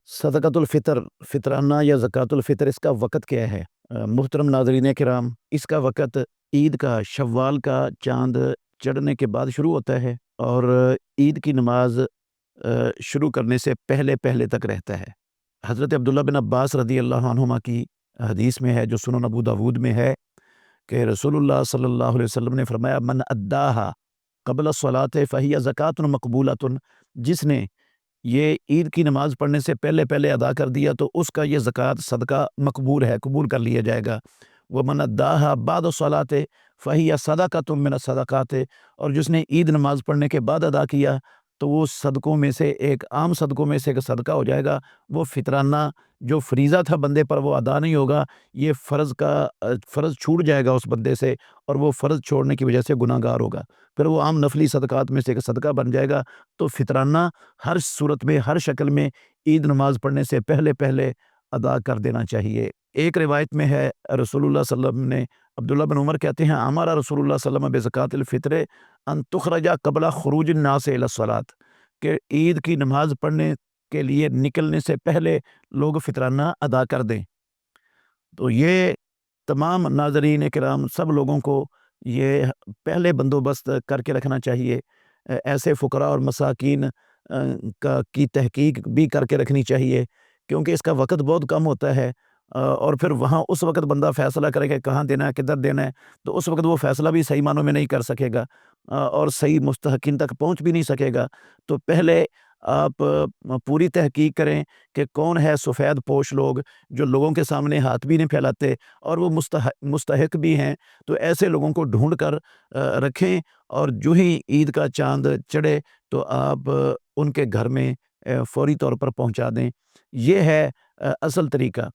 सदक़तुल फ़ितर, फ़ितराना या ज़कातुल फ़ितर इसका वक़्त क्या है? मुहतरम नाज़रीन किराम, इसका वक़्त ईद का शव्वाल का चाँद चढ़ने के बाद शुरू होता है और ईद की नमाज़ शुरू करने से पहले-पहले तक रहता है। हज़रत अब्दुल्ला बिन अब्बास रज़ियल्लाहु अन्हुमा की हदीस में है, जो सुनन अबू दाऊद में है, कि रसूलुल्लाह सल्लल्लाहु अलैहि वसल्लम ने फरमाया, मन अद्दाहा क़ब्ल अस्सलाति फ़हिय ज़कातुन मक़बूलतुन, जिसने ये ईद की नमाज़ पढ़ने से पहले-पहले अदा कर दिया तो उसका ये ज़कात सदका मकबूल है, कबूल कर लिया जाएगा। व मन अद्दाहा बाद सलाते फ़हिय सदक़तुम मिन सदक़ात, और जिसने ईद नमाज़ पढ़ने के बाद अदा किया तो वो सदकों में से एक, आम सदकों में से एक सदका हो जाएगा। वो फ़ितराना जो फ़रीज़ा था बंदे पर वो अदा नहीं होगा, ये फ़र्ज़ छूट जाएगा उस बंदे से और वो फ़र्ज़ छोड़ने की वजह से गुनाहगार होगा। फिर वो आम नफली सदक़ात में से एक सदका बन जाएगा। तो फ़ितराना हर सूरत में, हर शक्ल में ईद नमाज़ पढ़ने से पहले-पहले अदा कर देना चाहिए। एक रिवायत में है, रसूलुल्लाह सल्लल्लाहु अलैहि वसल्लम ने, अब्दुल्लाह बिन उमर कहते हैं, अमरा रसूलुल्लाह सल्लल्लाहु अलैहि वसल्लम बिज़कातिल फ़ित्र अन तुख़रजा क़ब्ला ख़ुरूजिन नास इला सलात, कि ईद की नमाज़ पढ़ने के लिए निकलने से पहले लोग फ़ितराना अदा कर दें। तो ये तमाम नाज़रीन किराम सब लोगों को ये पहले बंदोबस्त करके रखना चाहिए। ऐसे फ़ुक़रा और मसाकीन का की तहक़ीक़ भी करके रखनी चाहिए, क्योंकि इसका वक़्त बहुत कम होता है। और फिर वहाँ उस वक़्त बंदा फ़ैसला करे कि कहाँ देना है, किधर देना है, तो उस वक़्त वो फ़ैसला भी सही मानों में नहीं कर सकेगा और सही मुस्तहक़ीन तक पहुँच भी नहीं सकेगा। तो पहले आप पूरी तहक़ीक़ करें कि कौन है सफ़ेद पोश लोग, जो लोगों के सामने हाथ भी नहीं फैलाते और वो मुस्तहिक़ भी हैं। तो ऐसे लोगों को ढूँढ कर रखें, और जो ही ईद का चाँद चढ़े तो आप उनके घर में फ़ौरी तौर पर पहुँचा दें। ये है असल तरीका,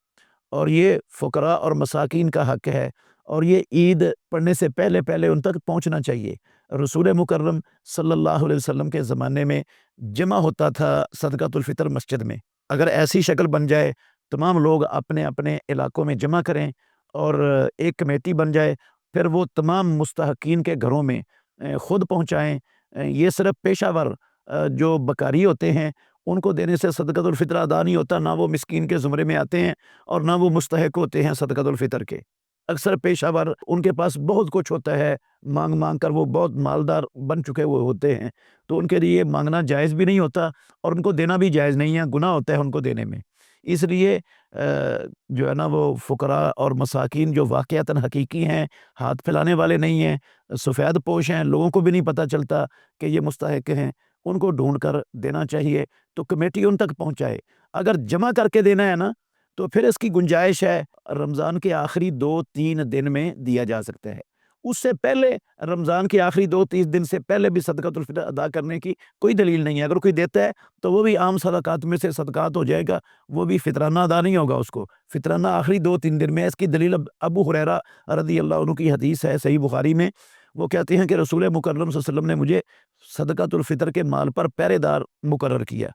और ये फ़ुक़रा और मसाकीन का हक़ है, और ये ईद पढ़ने से पहले-पहले उन तक पहुँचना चाहिए। रसूल मुकर्रम सल्लल्लाहु अलैहि वसल्लम के ज़माने में जमा होता था सदक़तुल फ़ितर मस्जिद में। अगर ऐसी शक्ल बन जाए, तमाम लोग अपने-अपने इलाकों में जमा करें और एक कमेटी बन जाए, फिर वो तमाम मुस्तहक़ीन के घरों में ख़ुद पहुँचाएँ। ये सिर्फ़ पेशावर जो बकारी होते हैं, उनको देने से सदक़तुल फ़ितर अदा नहीं होता, ना वो मिस्कीन के ज़ुमरे में आते हैं और ना वो मुस्तहिक़ होते हैं सदक़तुल फ़ितर के। अक्सर पेशावर, उनके पास बहुत कुछ होता है, माँग-माँग कर वो बहुत मालदार बन चुके हुए होते हैं, तो उनके लिए माँगना जायज़ भी नहीं होता और उनको देना भी जायज़ नहीं है, गुनाह होता है उनको देने में। इसलिए जो है ना, वो फ़ुक़रा और मसाकीन जो वाक़ईतन हकीकी हैं, हाथ फैलाने वाले नहीं हैं, सफ़ेद पोश हैं, लोगों को भी नहीं पता चलता कि ये मुस्तहिक़ हैं, उनको ढूँढ कर देना चाहिए, तो कमेटी उन तक पहुँचाए। अगर जमा करके देना है ना, तो फिर इसकी गुंजाइश है, रमज़ान के आखिरी 2-3 दिन में दिया जा सकता है। उससे पहले, रमज़ान के आखिरी 2-3 दिन से पहले भी सदक़तुल फ़ितर अदा करने की कोई दलील नहीं है। अगर कोई देता है तो वो भी आम सदक़ात में से सदक़ात हो जाएगा, वो भी फ़ितराना अदा नहीं होगा उसको। फ़ितराना आखिरी 2-3 दिन में है। इसकी दलील अबू हुरैरा रज़ियल्लाहु अन्हु की हदीस है सही बुखारी में। वो कहते हैं कि रसूल मुकर्रम सल्लल्लाहु अलैहि वसल्लम ने मुझे सदक़तुल फ़ितर के माल पर पहरेदार मुकर्रर किया।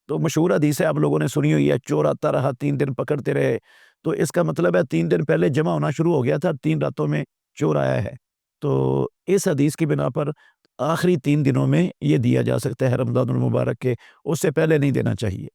तो मशहूर हदीस है, आप लोगों ने सुनी हुई है, चोर आता रहा 3 दिन पकड़ते रहे। तो इसका मतलब है 3 दिन पहले जमा होना शुरू हो गया था, 3 रातों में चोर आया है। तो इस हदीस की बिना पर आखिरी 3 दिनों में ये दिया जा सकता है रमज़ानुल मुबारक के, उससे पहले नहीं देना चाहिए।